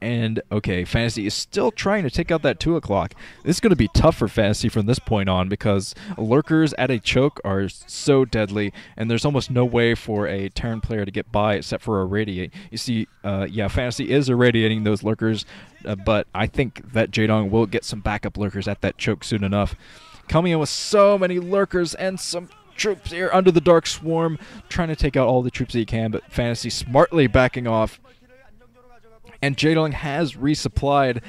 And, okay, Fantasy is still trying to take out that 2 o'clock. This is going to be tough for Fantasy from this point on because lurkers at a choke are so deadly, and there's almost no way for a Terran player to get by except for irradiate. You see, yeah, Fantasy is irradiating those lurkers, but I think that Jaedong will get some backup lurkers at that choke soon enough. Coming in with so many lurkers and some troops here under the Dark Swarm, trying to take out all the troops that he can, but Fantasy smartly backing off. And Jaedong has resupplied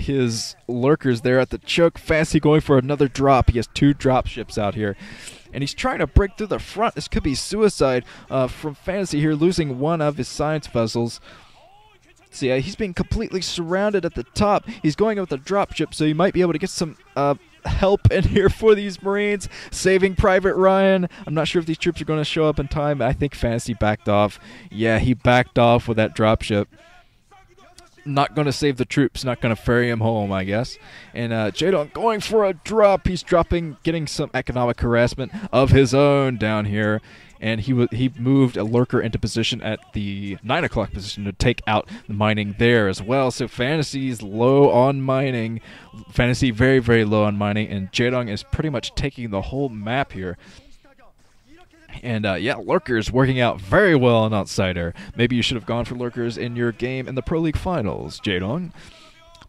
his lurkers there at the choke. Fantasy going for another drop. He has 2 drop ships out here. And he's trying to break through the front. This could be suicide from Fantasy here, losing 1 of his science vessels. So yeah, he's being completely surrounded at the top. He's going with a drop ship, so he might be able to get some help in here for these Marines, saving Private Ryan. I'm not sure if these troops are going to show up in time. I think Fantasy backed off. Yeah, he backed off with that drop ship. Not going to save the troops, not going to ferry him home, I guess. And Jaedong going for a drop. He's dropping, getting some economic harassment of his own down here. And he moved a lurker into position at the 9 o'clock position to take out the mining there as well. So Fantasy's low on mining. Fantasy very, very low on mining. And Jaedong is pretty much taking the whole map here. And yeah, lurkers working out very well on Outsider. Maybe you should have gone for lurkers in your game in the Pro League Finals, Jaedong.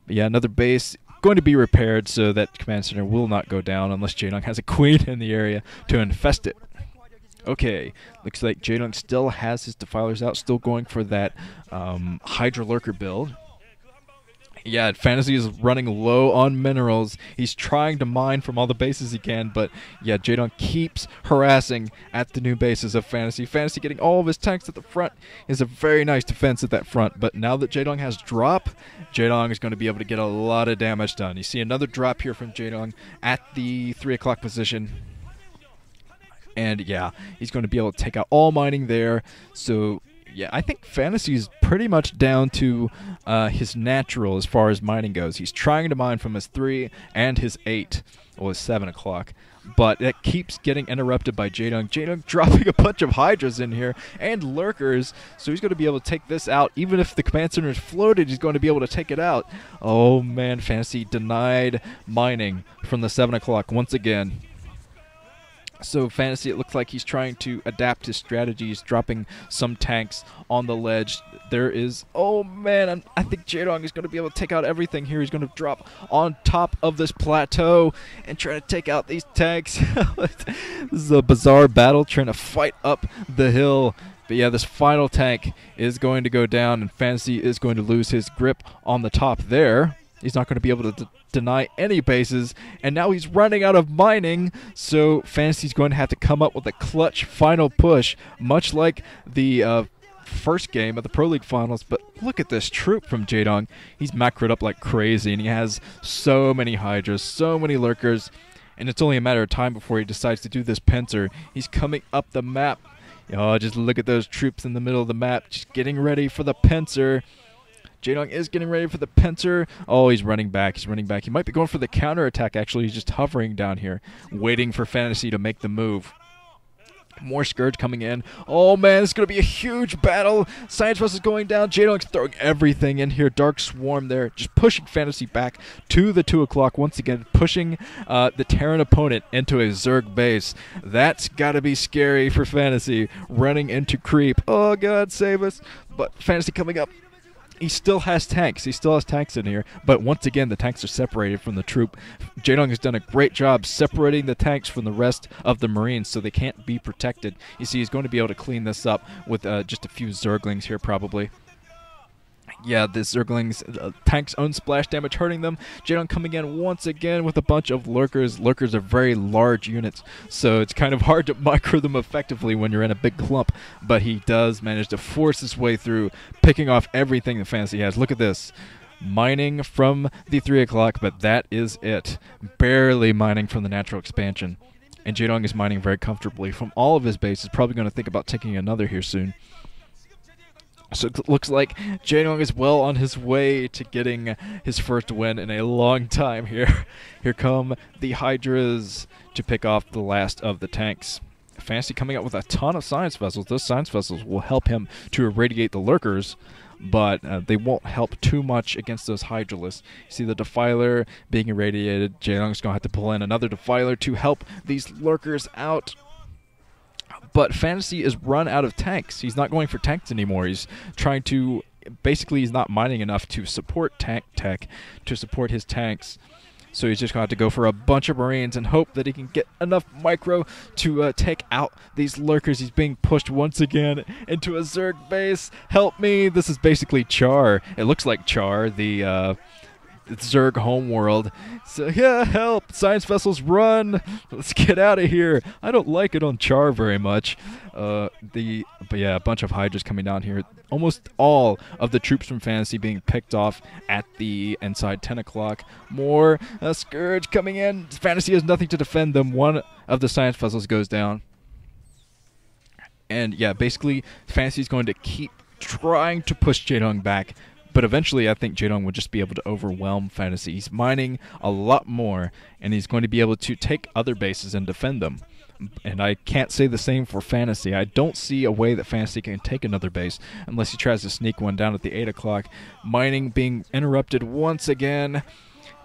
But yeah, another base going to be repaired so that Command Center will not go down unless Jaedong has a queen in the area to infest it. Okay, looks like Jaedong still has his defilers out, still going for that Hydra lurker build. Yeah, Fantasy is running low on minerals. He's trying to mine from all the bases he can, but yeah, Jaedong keeps harassing at the new bases of Fantasy. Fantasy getting all of his tanks at the front is a very nice defense at that front, but now that Jaedong has drop, Jaedong is going to be able to get a lot of damage done. You see another drop here from Jaedong at the 3 o'clock position. And yeah, he's going to be able to take out all mining there, so yeah, I think Fantasy is pretty much down to his natural as far as mining goes. He's trying to mine from his 3 and his 8, or his 7 o'clock, but that keeps getting interrupted by Jaedong. Jaedong dropping a bunch of Hydras in here and lurkers, so he's going to be able to take this out. Even if the command center is floated, he's going to be able to take it out. Oh man, Fantasy denied mining from the 7 o'clock once again. So Fantasy, it looks like he's trying to adapt his strategies, dropping some tanks on the ledge. There is, oh man, I think Jaedong is going to be able to take out everything here. He's going to drop on top of this plateau and try to take out these tanks. This is a bizarre battle, trying to fight up the hill. But yeah, this final tank is going to go down, and Fantasy is going to lose his grip on the top there. He's not going to be able to deny any bases, and now he's running out of mining, so Fantasy's going to have to come up with a clutch final push, much like the first game of the Pro League Finals. But look at this troop from Jaedong. He's macroed up like crazy, and he has so many Hydras, so many lurkers, and it's only a matter of time before he decides to do this pincer. He's coming up the map. Oh, just look at those troops in the middle of the map, just getting ready for the pincer. Jaedong is getting ready for the pincer. Oh, he's running back. He's running back. He might be going for the counterattack, actually. He's just hovering down here, waiting for Fantasy to make the move. More Scourge coming in. Oh, man, it's going to be a huge battle. Science Bus is going down. Jaedong's throwing everything in here. Dark Swarm there, just pushing Fantasy back to the 2 o'clock. Once again, pushing the Terran opponent into a Zerg base. That's got to be scary for Fantasy, running into creep. Oh, God, save us. But Fantasy coming up. He still has tanks. He still has tanks in here. But once again, the tanks are separated from the troop. Jaedong has done a great job separating the tanks from the rest of the Marines so they can't be protected. You see, he's going to be able to clean this up with just a few Zerglings here probably. Yeah, the Zerglings, tanks' own splash damage hurting them. Jaedong coming in once again with a bunch of lurkers. Lurkers are very large units, so it's kind of hard to micro them effectively when you're in a big clump. But he does manage to force his way through, picking off everything the Fantasy has. Look at this. Mining from the 3 o'clock, but that is it. Barely mining from the natural expansion. And Jaedong is mining very comfortably from all of his bases. Probably going to think about taking another here soon. So it looks like Jaedong is well on his way to getting his first win in a long time here. Here come the Hydras to pick off the last of the tanks. Fantasy coming out with a ton of science vessels. Those science vessels will help him to irradiate the lurkers. but they won't help too much against those Hydralisks. See the Defiler being irradiated. Jaedong's going to have to pull in another Defiler to help these lurkers out. But Fantasy is run out of tanks. He's not going for tanks anymore. He's trying to... Basically, he's not mining enough to support tank tech, to support his tanks. So he's just going to have to go for a bunch of Marines and hope that he can get enough micro to take out these lurkers. He's being pushed once again into a Zerg base. Help me. This is basically Char. It looks like Char, the Zerg homeworld. So yeah, help! Science vessels, run! Let's get out of here. I don't like it on Char very much. But yeah, a bunch of Hydras coming down here. Almost all of the troops from Fantasy being picked off at the inside 10 o'clock. More Scourge coming in. Fantasy has nothing to defend them. One of the science vessels goes down. And yeah, basically Fantasy is going to keep trying to push Jaedong back. But eventually, I think Jaedong would just be able to overwhelm Fantasy. He's mining a lot more, and he's going to be able to take other bases and defend them. And I can't say the same for Fantasy. I don't see a way that Fantasy can take another base unless he tries to sneak one down at the 8 o'clock. Mining being interrupted once again.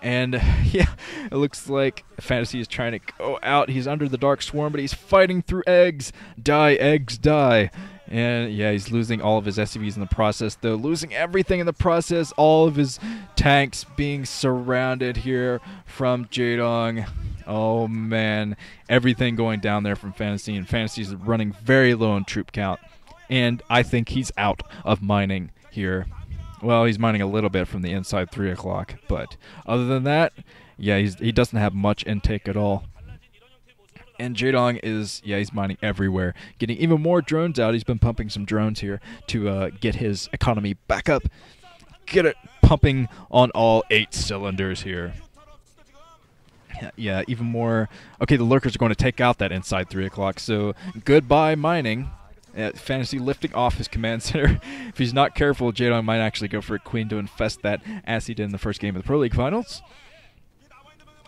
And yeah, it looks like Fantasy is trying to go out. He's under the Dark Swarm, but he's fighting through eggs. Die, eggs, die. And yeah, he's losing all of his SCVs in the process, though. Losing everything in the process. All of his tanks being surrounded here from Jaedong. Oh, man. Everything going down there from Fantasy. And Fantasy is running very low on troop count. And I think he's out of mining here. Well, he's mining a little bit from the inside 3 o'clock. But other than that, yeah, he doesn't have much intake at all. And Jaedong is, yeah, he's mining everywhere. Getting even more drones out. He's been pumping some drones here to get his economy back up. Get it pumping on all 8 cylinders here. Yeah, even more. Okay, the lurkers are going to take out that inside 3 o'clock. So goodbye mining. Fantasy lifting off his command center. If he's not careful, Jaedong might actually go for a queen to infest that, as he did in the first game of the Pro League Finals.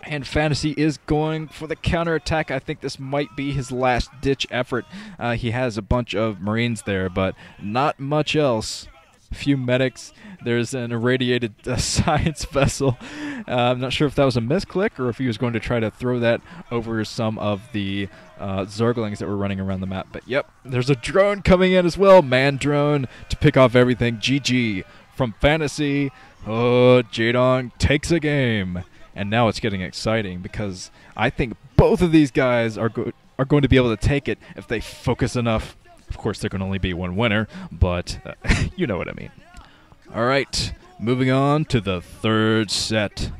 And Fantasy is going for the counterattack. I think this might be his last-ditch effort. He has a bunch of Marines there, but not much else. A few medics. There's an irradiated science vessel. I'm not sure if that was a misclick or if he was going to try to throw that over some of the Zerglings that were running around the map. But yep, there's a drone coming in as well. Man drone to pick off everything. GG from Fantasy. Oh, Jaedong takes a game. And now it's getting exciting because I think both of these guys are going to be able to take it if they focus enough. Of course, there can only be one winner, but you know what I mean. All right, moving on to the third set.